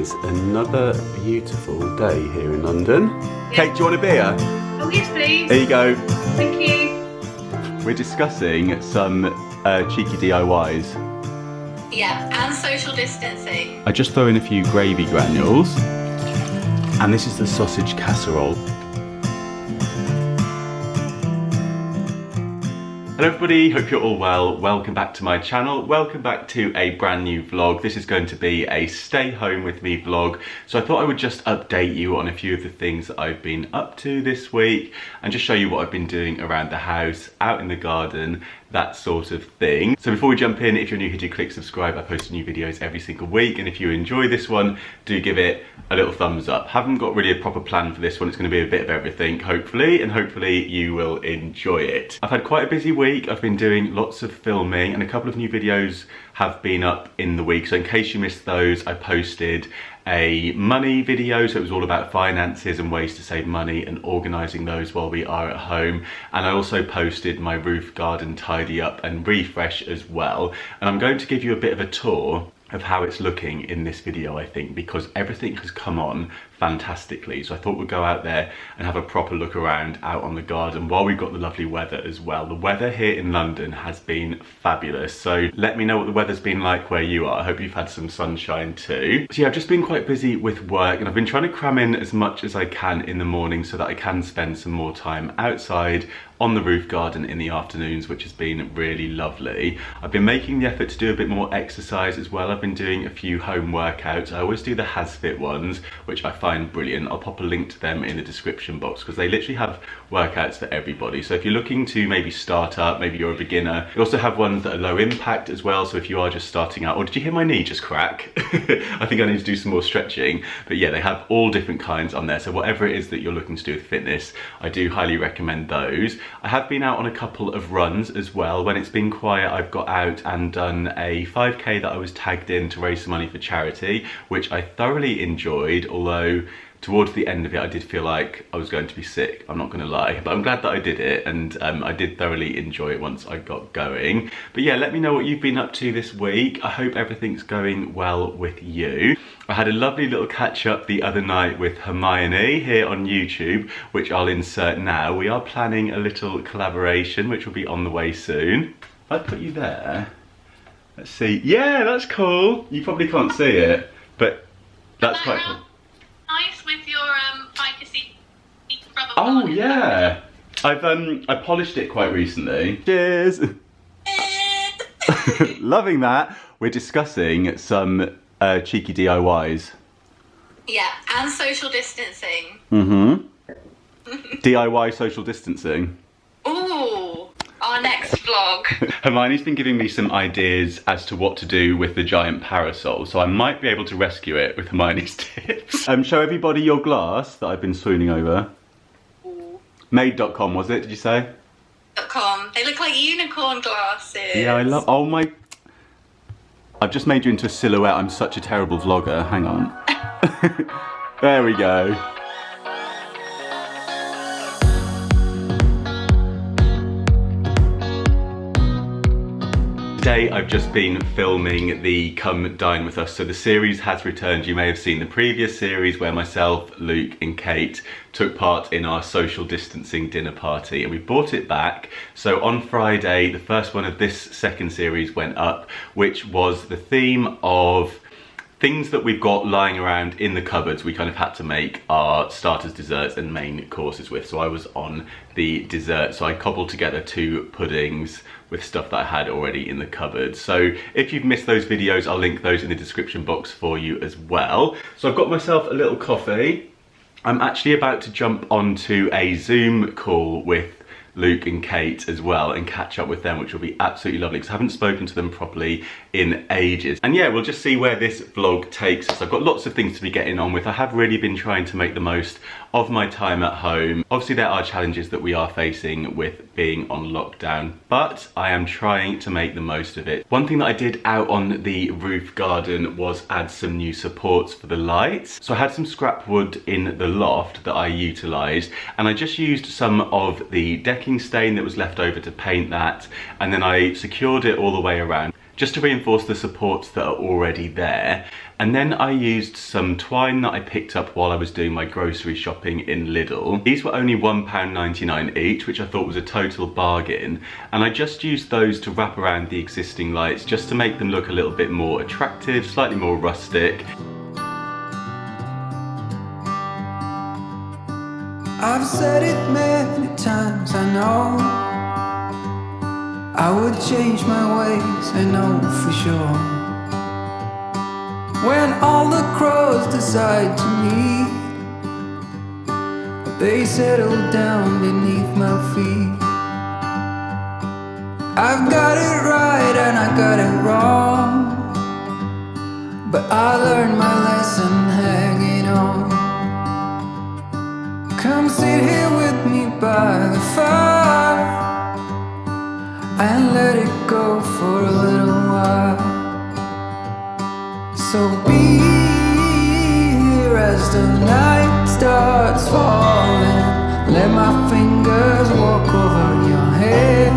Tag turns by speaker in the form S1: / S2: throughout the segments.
S1: is another beautiful day here in London. Yeah. Kate, do you want a beer?
S2: Oh yes, please.
S1: There you go.
S2: Thank you.
S1: We're discussing some cheeky DIYs.
S2: Yeah, and social distancing.
S1: I just throw in a few gravy granules. And this is the sausage casserole. Hello everybody, hope you're all well. Welcome back to my channel. Welcome back to a brand new vlog. This is going to be a stay home with me vlog. So I thought I would just update you on a few of the things that I've been up to this week and just show you what I've been doing around the house, out in the garden, that sort of thing. So before we jump in, if you're new here, do click subscribe. I post new videos every single week, and if you enjoy this one, do give it a little thumbs up. Haven't got really a proper plan for this one. It's going to be a bit of everything, hopefully, and hopefully you will enjoy it. I've had quite a busy week. I've been doing lots of filming, and a couple of new videos have been up in the week. So in case you missed those, I posted a money video, so it was all about finances and ways to save money and organising those while we are at home. And I also posted my roof garden tidy up and refresh as well. And I'm going to give you a bit of a tour of how it's looking in this video, I think, because everything has come on fantastically. So I thought we'd go out there and have a proper look around out on the garden while we've got the lovely weather as well. The weather here in London has been fabulous. So let me know what the weather's been like where you are. I hope you've had some sunshine too. So yeah, I've just been quite busy with work, and I've been trying to cram in as much as I can in the morning so that I can spend some more time outside on the roof garden in the afternoons, which has been really lovely. I've been making the effort to do a bit more exercise as well. I've been doing a few home workouts. I always do the HasFit ones, which I find brilliant. I'll pop a link to them in the description box because they literally have workouts for everybody. So if you're looking to maybe start up, maybe you're a beginner, you also have ones that are low impact as well. So if you are just starting out, or did you hear my knee just crack? I think I need to do some more stretching. But yeah, they have all different kinds on there. So whatever it is that you're looking to do with fitness, I do highly recommend those. I have been out on a couple of runs as well. When it's been quiet, I've got out and done a 5k that I was tagged in to raise some money for charity, which I thoroughly enjoyed, although towards the end of it I did feel like I was going to be sick, I'm not going to lie, but I'm glad that I did it, and I did thoroughly enjoy it once I got going. But yeah, let me know what you've been up to this week. I hope everything's going well with you. I had a lovely little catch up the other night with Hermione here on YouTube, which I'll insert now. We are planning a little collaboration which will be on the way soon. I'd put you there. Let's see. Yeah, that's cool. You probably can't see it, but that's quite cool.
S2: Nice with your privacy rubber.
S1: Oh yeah, I polished it quite recently. Cheers. Loving that. We're discussing some cheeky DIYs.
S2: Yeah, and social distancing.
S1: DIY social distancing.
S2: Ooh, our next vlog.
S1: Hermione's been giving me some ideas as to what to do with the giant parasol, so I might be able to rescue it with Hermione's tips. Show everybody your glass that I've been swooning over.
S2: Ooh.
S1: Made.com, was it, did you say?
S2: .com. They look like unicorn glasses.
S1: Yeah, I love, oh my, I've just made you into a silhouette. I'm such a terrible vlogger, hang on. There we go. Today I've just been filming the Come Dine With Us. So the series has returned. You may have seen the previous series where myself, Luke and Kate took part in our social distancing dinner party, and we brought it back. So on Friday, the first one of this second series went up, which was the theme of things that we've got lying around in the cupboards. We kind of had to make our starters, desserts and main courses with. So I was on the dessert. So I cobbled together 2 puddings with stuff that I had already in the cupboard. So if you've missed those videos, I'll link those in the description box for you as well. So I've got myself a little coffee. I'm actually about to jump onto a Zoom call with Luke and Kate as well and catch up with them, which will be absolutely lovely because I haven't spoken to them properly in ages. And yeah, we'll just see where this vlog takes us. I've got lots of things to be getting on with. I have really been trying to make the most of my time at home. Obviously there are challenges that we are facing with being on lockdown, but I am trying to make the most of it. One thing that I did out on the roof garden was add some new supports for the lights. So I had some scrap wood in the loft that I utilised, and I just used some of the decking stain that was left over to paint that, and then I secured it all the way around. just to reinforce the supports that are already there. And then I used some twine that I picked up while I was doing my grocery shopping in Lidl. These were only £1.99 each, which I thought was a total bargain. And I just used those to wrap around the existing lights just to make them look a little bit more attractive, slightly more rustic.
S3: I've said it many times, I know I would change my ways, I know for sure. When all the crows decide to meet, they settle down beneath my feet. I've got it right and I got it wrong, but I learned my lesson hanging on. Come sit here with me by the fire and let it go for a little while. So be here as the night starts falling. Let my fingers walk over your head.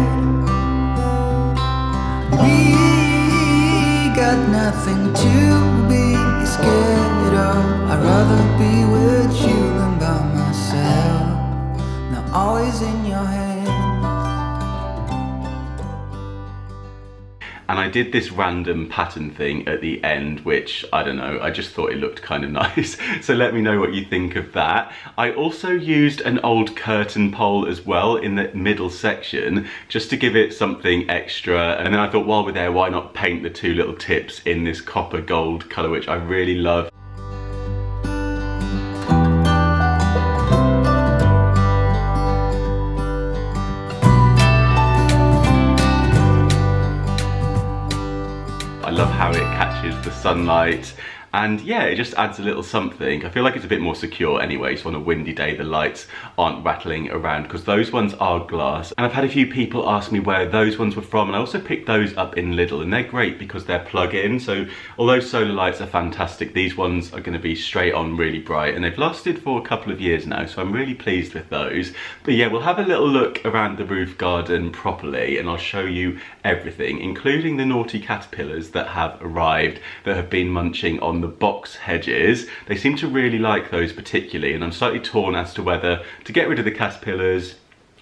S3: We got nothing to be scared of. I'd rather be with you than by myself. Now all is in your hands.
S1: And I did this random pattern thing at the end, which, I don't know, I just thought it looked kind of nice. So let me know what you think of that. I also used an old curtain pole as well in the middle section, just to give it something extra. And then I thought, while we're there, why not paint the two little tips in this copper gold colour, which I really love. I love how it catches the sunlight, and yeah, it just adds a little something. I feel like it's a bit more secure anyway, so on a windy day the lights aren't rattling around, because those ones are glass. And I've had a few people ask me where those ones were from, and I also picked those up in Lidl, and they're great because they're plug-in. So although solar lights are fantastic, these ones are going to be straight on, really bright, and they've lasted for a couple of years now, so I'm really pleased with those. But yeah, we'll have a little look around the roof garden properly, and I'll show you everything, including the naughty caterpillars that have arrived, that have been munching on the box hedges. They seem to really like those particularly, and I'm slightly torn as to whether to get rid of the caterpillars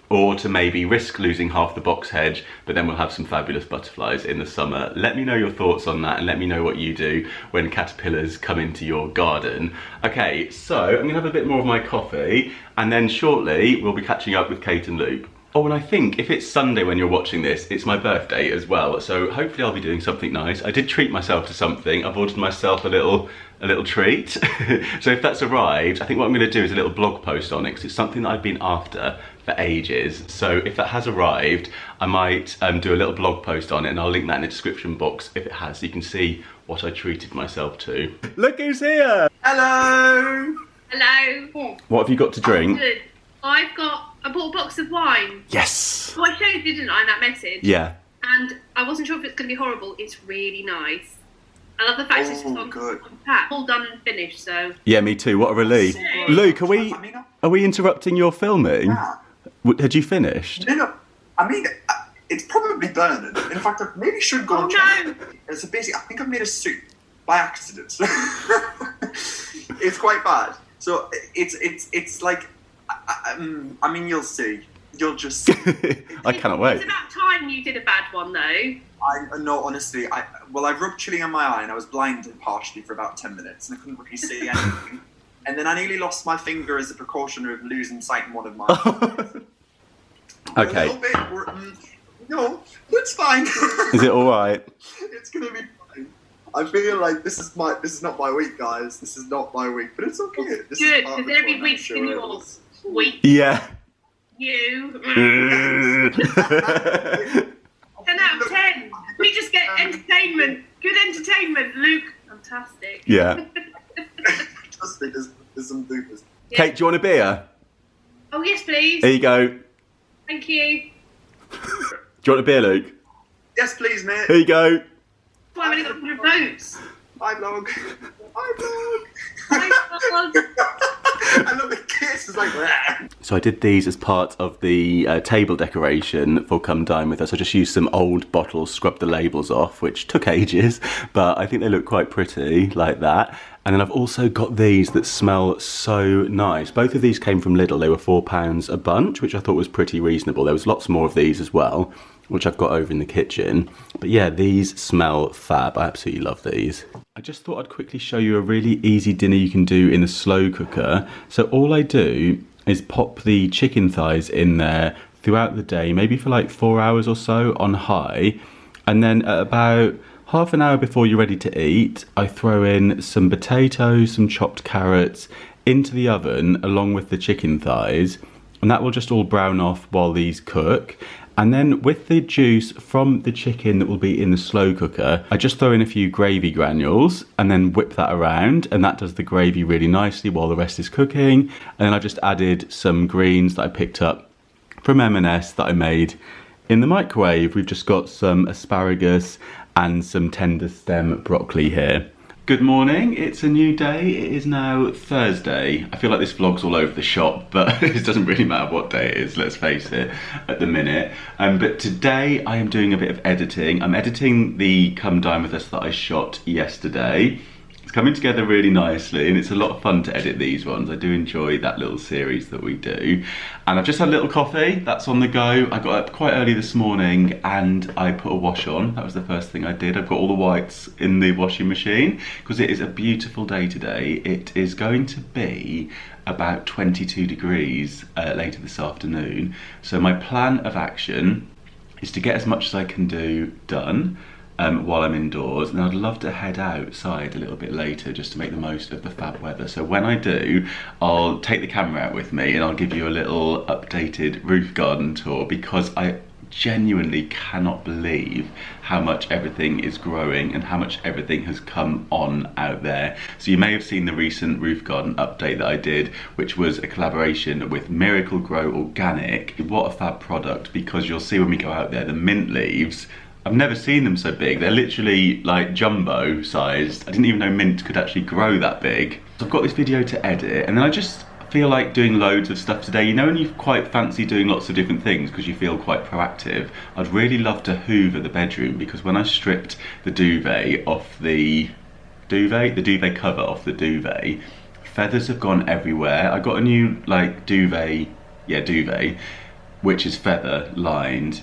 S1: or to maybe risk losing half the box hedge, but then we'll have some fabulous butterflies in the summer. Let me know your thoughts on that, and let me know what you do when caterpillars come into your garden. Okay, so I'm gonna have a bit more of my coffee, and then shortly we'll be catching up with Kate and Luke. Oh, and I think if it's Sunday when you're watching this, it's my birthday as well, so hopefully I'll be doing something nice. I did treat myself to something. I've ordered myself a little treat. So if that's arrived, I think what I'm going to do is a little blog post on it, because it's something that I've been after for ages. So if that has arrived, I might do a little blog post on it, and I'll link that in the description box if it has, so you can see what I treated myself to. Look who's here!
S4: Hello!
S2: Hello.
S1: What have you got to drink?
S2: Good. I bought a box of wine.
S1: Yes!
S2: Well, I showed you, didn't I, in that message?
S1: Yeah.
S2: And I wasn't sure if it's going to be horrible. It's really nice. I love the fact it's just on pack. All done and finished, so.
S1: Yeah, me too. What a relief.
S2: So
S1: Luke, are we interrupting your filming?
S4: Yeah.
S1: Had you finished?
S4: No, I mean, it's probably burning. In fact, I maybe should go and check.
S2: No.
S4: It's basically, I think I've made a soup by accident. It's quite bad. So it's like, I mean, you'll see. You'll just see.
S1: I cannot wait.
S2: It's about time you did a bad one, though.
S4: No, honestly, I rubbed chili on my eye and I was blinded partially for about 10 minutes and I couldn't really see anything. And then I nearly lost my finger as a precaution of losing sight in one of my eyes.
S1: Okay.
S4: A little bit, no, it's fine.
S1: Is it all right?
S4: It's gonna be fine. I feel like this is not my week, guys. This is not my week, but it's okay.
S2: Good, because every week's in your week.
S1: Yeah.
S2: You. 10 out of 10. We just get entertainment. Good entertainment, Luke. Fantastic.
S1: Yeah.
S4: Trust me, there's some bloopers.
S2: Yeah.
S1: Kate, do you want a beer?
S2: Oh, yes, please.
S1: Here you go.
S2: Thank you.
S1: Do you want a beer, Luke?
S4: Yes, please, mate.
S1: Here you go.
S2: Well, I've only got 100 votes.
S4: Bye, vlog. Bye, vlog.
S2: Bye, vlog.
S4: I love it. It's just like, bleh.
S1: So I did these as part of the table decoration for Come Dine With Us. I just used some old bottles, scrubbed the labels off, which took ages, but I think they look quite pretty like that. And then I've also got these that smell so nice. Both of these came from Lidl. They were £4 a bunch, which I thought was pretty reasonable. There was lots more of these as well, which I've got over in the kitchen. But yeah, these smell fab. I absolutely love these. I just thought I'd quickly show you a really easy dinner you can do in the slow cooker. So all I do is pop the chicken thighs in there throughout the day, maybe for like 4 hours or so on high. And then at about half an hour before you're ready to eat, I throw in some potatoes, some chopped carrots into the oven along with the chicken thighs. And that will just all brown off while these cook. And then with the juice from the chicken that will be in the slow cooker, I just throw in a few gravy granules and then whip that around, and that does the gravy really nicely while the rest is cooking. And then I just added some greens that I picked up from M&S that I made in the microwave. We've just got some asparagus and some tender stem broccoli here. Good morning, it's a new day. It is now Thursday. I feel like this vlog's all over the shop, but it doesn't really matter what day it is, let's face it, at the minute. But today I am doing a bit of editing. I'm editing the Come Dine With Us that I shot yesterday. It's coming together really nicely, and it's a lot of fun to edit these ones. I do enjoy that little series that we do. And I've just had a little coffee, that's on the go. I got up quite early this morning and I put a wash on. That was the first thing I did. I've got all the whites in the washing machine because it is a beautiful day today. It is going to be about 22 degrees later this afternoon. So my plan of action is to get as much as I can do done while I'm indoors, and I'd love to head outside a little bit later just to make the most of the fab weather. So when I do, I'll take the camera out with me and I'll give you a little updated roof garden tour, because I genuinely cannot believe how much everything is growing and how much everything has come on out there. So you may have seen the recent roof garden update that I did, which was a collaboration with Miracle Grow Organic. What a fab product, because you'll see when we go out there, the mint leaves, I've never seen them so big. They're literally like jumbo sized. I didn't even know mint could actually grow that big. So I've got this video to edit, and then I just feel like doing loads of stuff today. You know when you quite fancy doing lots of different things because you feel quite proactive? I'd really love to hoover the bedroom, because when I stripped the duvet off the duvet cover off the duvet, feathers have gone everywhere. I got a new like duvet, which is feather lined,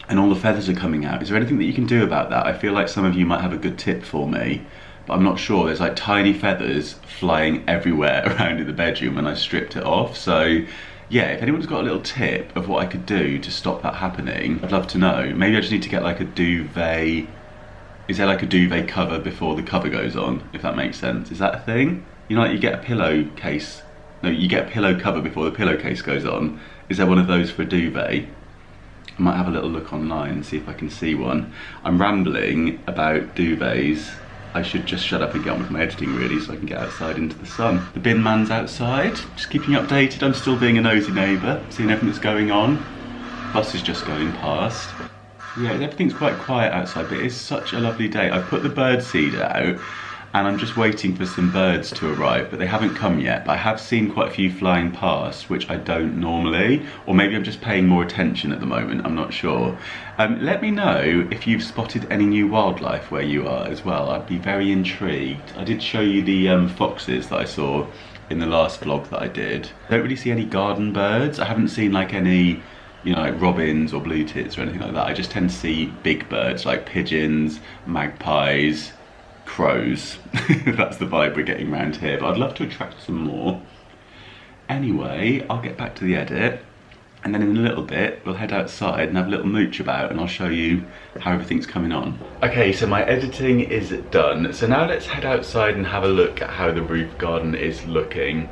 S1: and all the feathers are coming out. Is there anything that you can do about that? I feel like some of you might have a good tip for me, but I'm not sure. There's like tiny feathers flying everywhere around in the bedroom when I stripped it off. So yeah, if anyone's got a little tip of what I could do to stop that happening, I'd love to know. Maybe I just need to get like a duvet. Is there like a duvet cover before the cover goes on, if that makes sense? Is that a thing? You know, like you get a pillowcase. No, you get a pillow cover before the pillowcase goes on. Is there one of those for a duvet? I might have a little look online and see if I can see one. I'm rambling about duvets. I should just shut up and get on with my editing really, so I can get outside into the sun. The bin man's outside, just keeping you updated. I'm still being a nosy neighbour, seeing everything that's going on. Bus is just going past. Yeah, everything's quite quiet outside, but it is such a lovely day. I've put the bird seed out, and I'm just waiting for some birds to arrive, but they haven't come yet. But I have seen quite a few flying past, which I don't normally, or maybe I'm just paying more attention at the moment, I'm not sure. Let me know if you've spotted any new wildlife where you are as well. I'd be very intrigued. I did show you the foxes that I saw in the last vlog that I did. I don't really see any garden birds. I haven't seen like any, you know, like robins or blue tits or anything like that. I just tend to see big birds like pigeons, magpies, crows. That's the vibe we're getting around here, but I'd love to attract some more. Anyway, I'll get back to the edit, and then in a little bit we'll head outside and have a little mooch about, and I'll show you how everything's coming on. Okay, so my editing is done, so now let's head outside and have a look at how the roof garden is looking.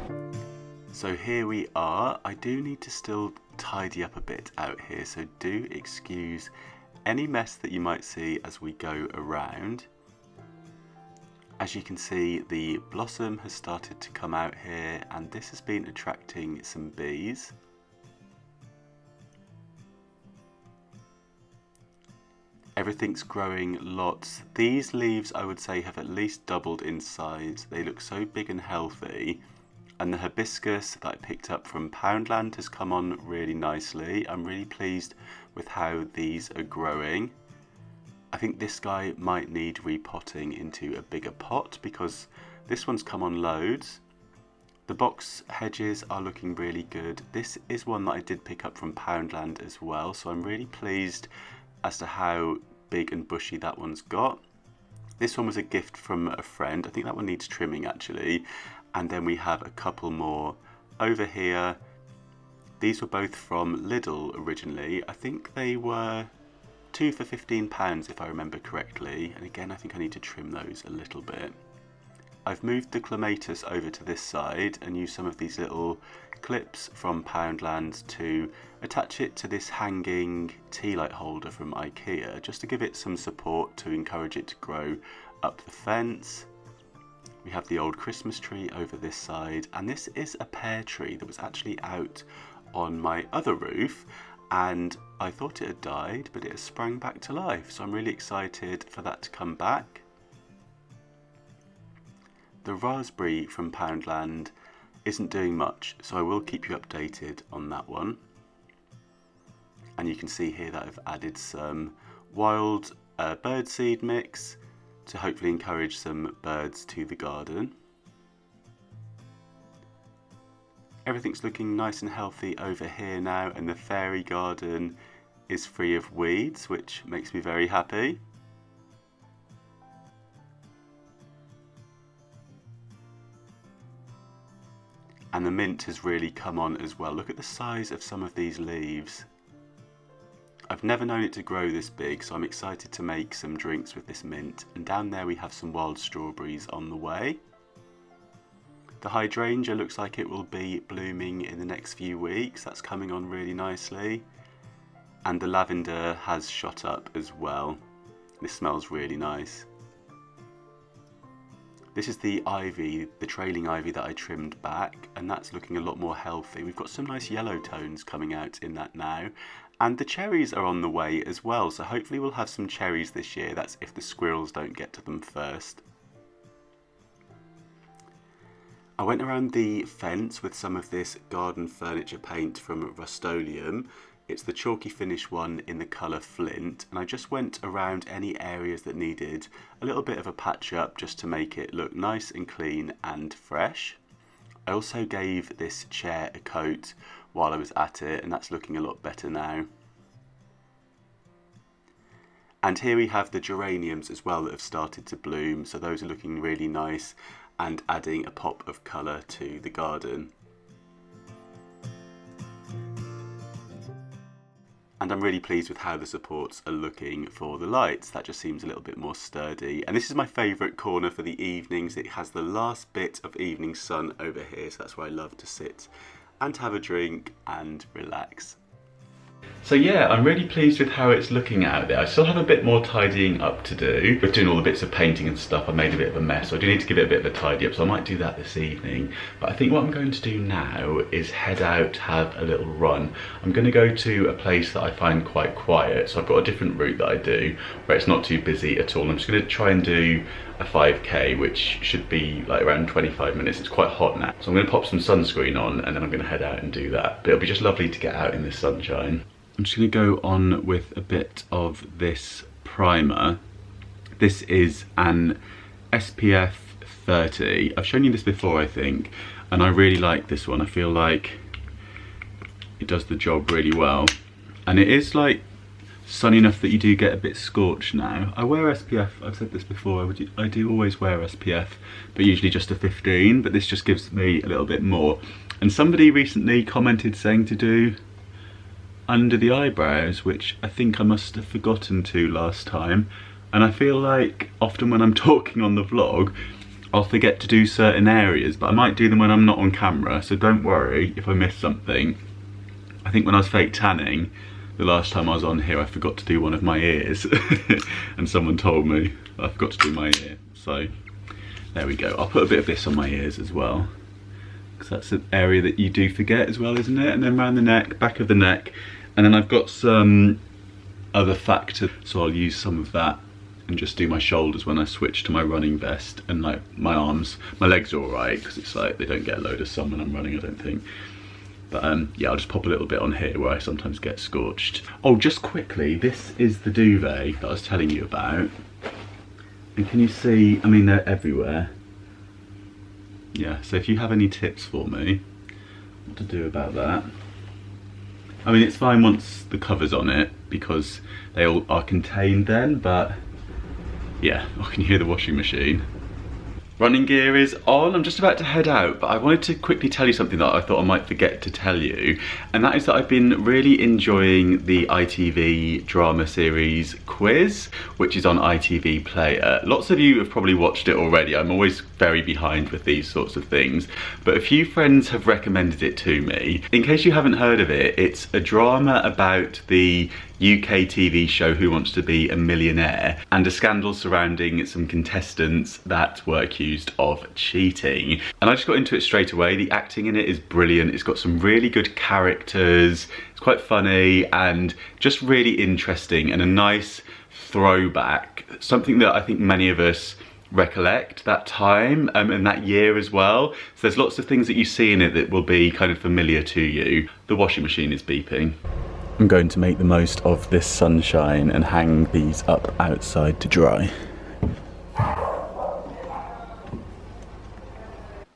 S1: So here we are. I do need to still tidy up a bit out here, so do excuse any mess that you might see as we go around. As you can see, the blossom has started to come out here, and this has been attracting some bees. Everything's growing lots. These leaves, I would say, have at least doubled in size. They look so big and healthy. And the hibiscus that I picked up from Poundland has come on really nicely. I'm really pleased with how these are growing. I think this guy might need repotting into a bigger pot because this one's come on loads. The box hedges are looking really good. This is one that I did pick up from Poundland as well, so I'm really pleased as to how big and bushy that one's got. This one was a gift from a friend. I think that one needs trimming actually. And then we have a couple more over here. These were both from Lidl originally. I think they were 2 for £15 if I remember correctly. And again, I think I need to trim those a little bit. I've moved the clematis over to this side and used some of these little clips from Poundland to attach it to this hanging tea light holder from IKEA, just to give it some support to encourage it to grow up the fence. We have the old Christmas tree over this side, and this is a pear tree that was actually out on my other roof, and I thought it had died, but it has sprang back to life, so I'm really excited for that to come back. The raspberry from Poundland isn't doing much, so I will keep you updated on that one. And you can see here that I've added some wild birdseed mix to hopefully encourage some birds to the garden. Everything's looking nice and healthy over here now, and the fairy garden is free of weeds, which makes me very happy. And the mint has really come on as well. Look at the size of some of these leaves. I've never known it to grow this big, so I'm excited to make some drinks with this mint. And down there we have some wild strawberries on the way. The hydrangea looks like it will be blooming in the next few weeks. That's coming on really nicely. And the lavender has shot up as well. This smells really nice. This is the ivy, the trailing ivy that I trimmed back, and that's looking a lot more healthy. We've got some nice yellow tones coming out in that now. And the cherries are on the way as well, so hopefully we'll have some cherries this year. That's if the squirrels don't get to them first. I went around the fence with some of this garden furniture paint from Rust-Oleum. It's the chalky finish one in the colour Flint, and I just went around any areas that needed a little bit of a patch up just to make it look nice and clean and fresh. I also gave this chair a coat while I was at it, and that's looking a lot better now. And here we have the geraniums as well that have started to bloom, so those are looking really nice and adding a pop of colour to the garden. And I'm really pleased with how the supports are looking for the lights. That just seems a little bit more sturdy. And this is my favourite corner for the evenings. It has the last bit of evening sun over here, so that's where I love to sit and have a drink and relax.
S5: So yeah, I'm really pleased with how it's looking out there. I still have a bit more tidying up to do. With doing all the bits of painting and stuff, I made a bit of a mess, so I do need to give it a bit of a tidy up, so I might do that this evening. But I think what I'm going to do now is head out, have a little run. I'm going to go to a place that I find quite quiet, so I've got a different route that I do, where it's not too busy at all. I'm just going to try and do a 5k, which should be like around 25 minutes. It's quite hot now, so I'm going to pop some sunscreen on, and then I'm going to head out and do that. But it'll be just lovely to get out in the sunshine. I'm just going to go on with a bit of this primer. This is an SPF 30. I've shown you this before, I think, and I really like this one. I feel like it does the job really well. And it is like sunny enough that you do get a bit scorched now. I wear SPF, I've said this before, I do always wear SPF, but usually just a 15, but this just gives me a little bit more. And somebody recently commented saying to do under the eyebrows, which I think I must have forgotten to last time, and I feel like often when I'm talking on the vlog I'll forget to do certain areas, but I might do them when I'm not on camera, so don't worry if I miss something. I think when I was fake tanning the last time I was on here, I forgot to do one of my ears and someone told me I forgot to do my ear, so there we go. I'll put a bit of this on my ears as well, because that's an area that you do forget as well, isn't it? And then around the neck, back of the neck, and then I've got some other factor, so I'll use some of that and just do my shoulders when I switch to my running vest, and like my arms, my legs are all right because it's like they don't get a load of sun when I'm running, I don't think. But yeah, I'll just pop a little bit on here where I sometimes get scorched. Oh, just quickly, this is the duvet that I was telling you about. And can you see, I mean, they're everywhere. Yeah, so if you have any tips for me, what to do about that. I mean, it's fine once the cover's on it because they all are contained then, but yeah, I can hear the washing machine. Running gear is on. I'm just about to head out, but I wanted to quickly tell you something that I thought I might forget to tell you, and that is that I've been really enjoying the ITV drama series Quiz, which is on ITV Player. Lots of you have probably watched it already. I'm always very behind with these sorts of things, but a few friends have recommended it to me. In case you haven't heard of it, it's a drama about the UK TV show Who Wants to Be a Millionaire, and a scandal surrounding some contestants that were accused of cheating. And I just got into it straight away. The acting in it is brilliant. It's got some really good characters. It's quite funny and just really interesting, and a nice throwback. Something that I think many of us recollect that time and that year as well. So there's lots of things that you see in it that will be kind of familiar to you. The washing machine is beeping. I'm going to make the most of this sunshine and hang these up outside to dry.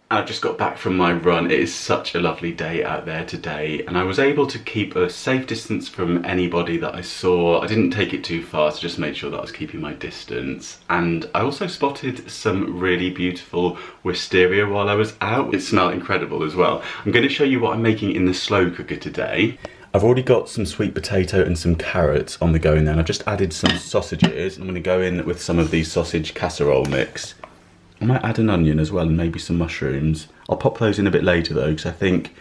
S5: I've just got back from my run. It is such a lovely day out there today, and I was able to keep a safe distance from anybody that I saw. I didn't take it too far, so just made sure that I was keeping my distance. And I also spotted some really beautiful wisteria while I was out. It smelled incredible as well. I'm going to show you what I'm making in the slow cooker today. I've already got some sweet potato and some carrots on the go in there, and I've just added some sausages. I'm going to go in with some of the sausage casserole mix. I might add an onion as well and maybe some mushrooms. I'll pop those in a bit later though, because I think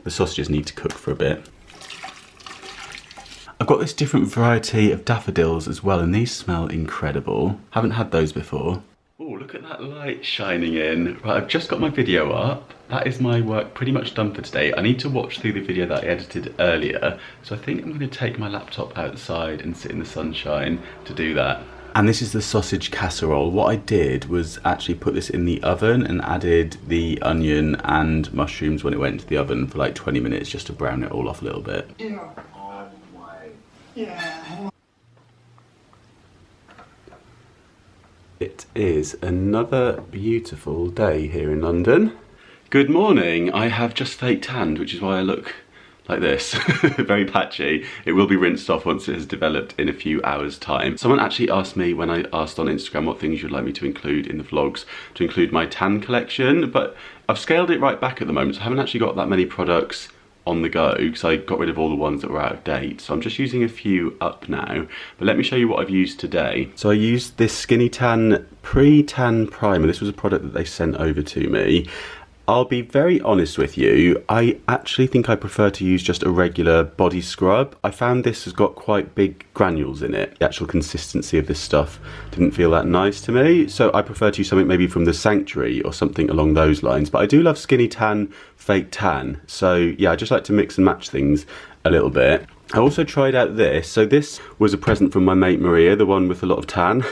S5: the sausages need to cook for a bit. I've got this different variety of daffodils as well, and these smell incredible. Haven't had those before. Oh, look at that light shining in. Right, I've just got my video up. That is my work pretty much done for today. I need to watch through the video that I edited earlier, so I think I'm going to take my laptop outside and sit in the sunshine to do that. And this is the sausage casserole. What I did was actually put this in the oven and added the onion and mushrooms when it went into the oven for like 20 minutes just to brown it all off a little bit. It is another beautiful day here in London. Good morning. I have just fake tanned, which is why I look like this, very patchy. It will be rinsed off once it has developed in a few hours time. Someone actually asked me when I asked on Instagram what things you'd like me to include in the vlogs, to include my tan collection, but I've scaled it right back at the moment, so I haven't actually got that many products on the go because I got rid of all the ones that were out of date. So I'm just using a few up now, but let me show you what I've used today. So I used this Skinny Tan Pre-Tan Primer. This was a product that they sent over to me. I'll be very honest with you, I actually think I prefer to use just a regular body scrub. I found this has got quite big granules in it. The actual consistency of this stuff didn't feel that nice to me, so I prefer to use something maybe from the Sanctuary or something along those lines. But I do love Skinny Tan Fake Tan, so yeah, I just like to mix and match things a little bit. I also tried out this. So this was a present from my mate Maria, the one with a lot of tan.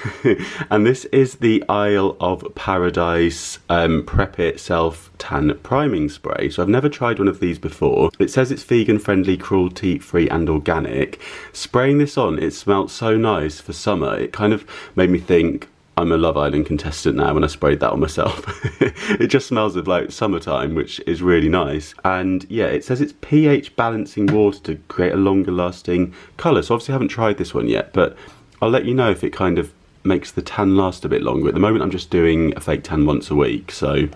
S5: And this is the Isle of Paradise Prep It Self Tan Priming Spray. So I've never tried one of these before. It says it's vegan friendly, cruelty free and organic. Spraying this on, it smelled so nice for summer. It kind of made me think, I'm a Love Island contestant now when I sprayed that on myself. It just smells of like summertime, which is really nice. And yeah, it says it's pH balancing water to create a longer lasting colour. So obviously I haven't tried this one yet, but I'll let you know if it kind of makes the tan last a bit longer. At the moment I'm just doing a fake tan once a week, so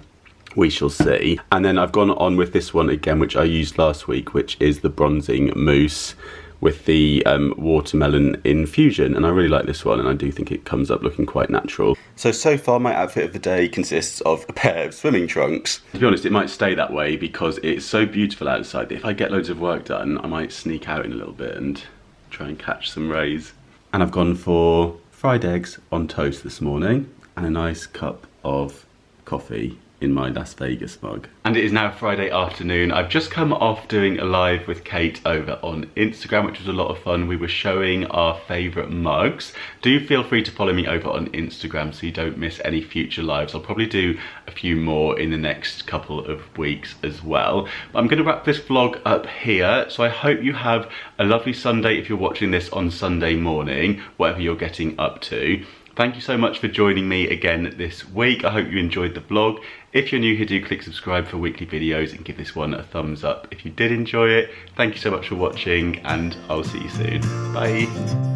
S5: we shall see. And then I've gone on with this one again, which I used last week, which is the bronzing mousse with the watermelon infusion, and I really like this one, and I do think it comes up looking quite natural. So far my outfit of the day consists of a pair of swimming trunks. To be honest, it might stay that way because it's so beautiful outside that if I get loads of work done, I might sneak out in a little bit and try and catch some rays. And I've gone for fried eggs on toast this morning and a nice cup of coffee
S1: in my Las Vegas mug. And it is now Friday afternoon. I've just come off doing a live with Kate over on Instagram, which was a lot of fun. We were showing our favourite mugs. Do feel free to follow me over on Instagram so you don't miss any future lives. I'll probably do a few more in the next couple of weeks as well. But I'm going to wrap this vlog up here, so I hope you have a lovely Sunday if you're watching this on Sunday morning, whatever you're getting up to. Thank you so much for joining me again this week. I hope you enjoyed the vlog. If you're new here, do click subscribe for weekly videos and give this one a thumbs up if you did enjoy it. Thank you so much for watching, and I'll see you soon. Bye.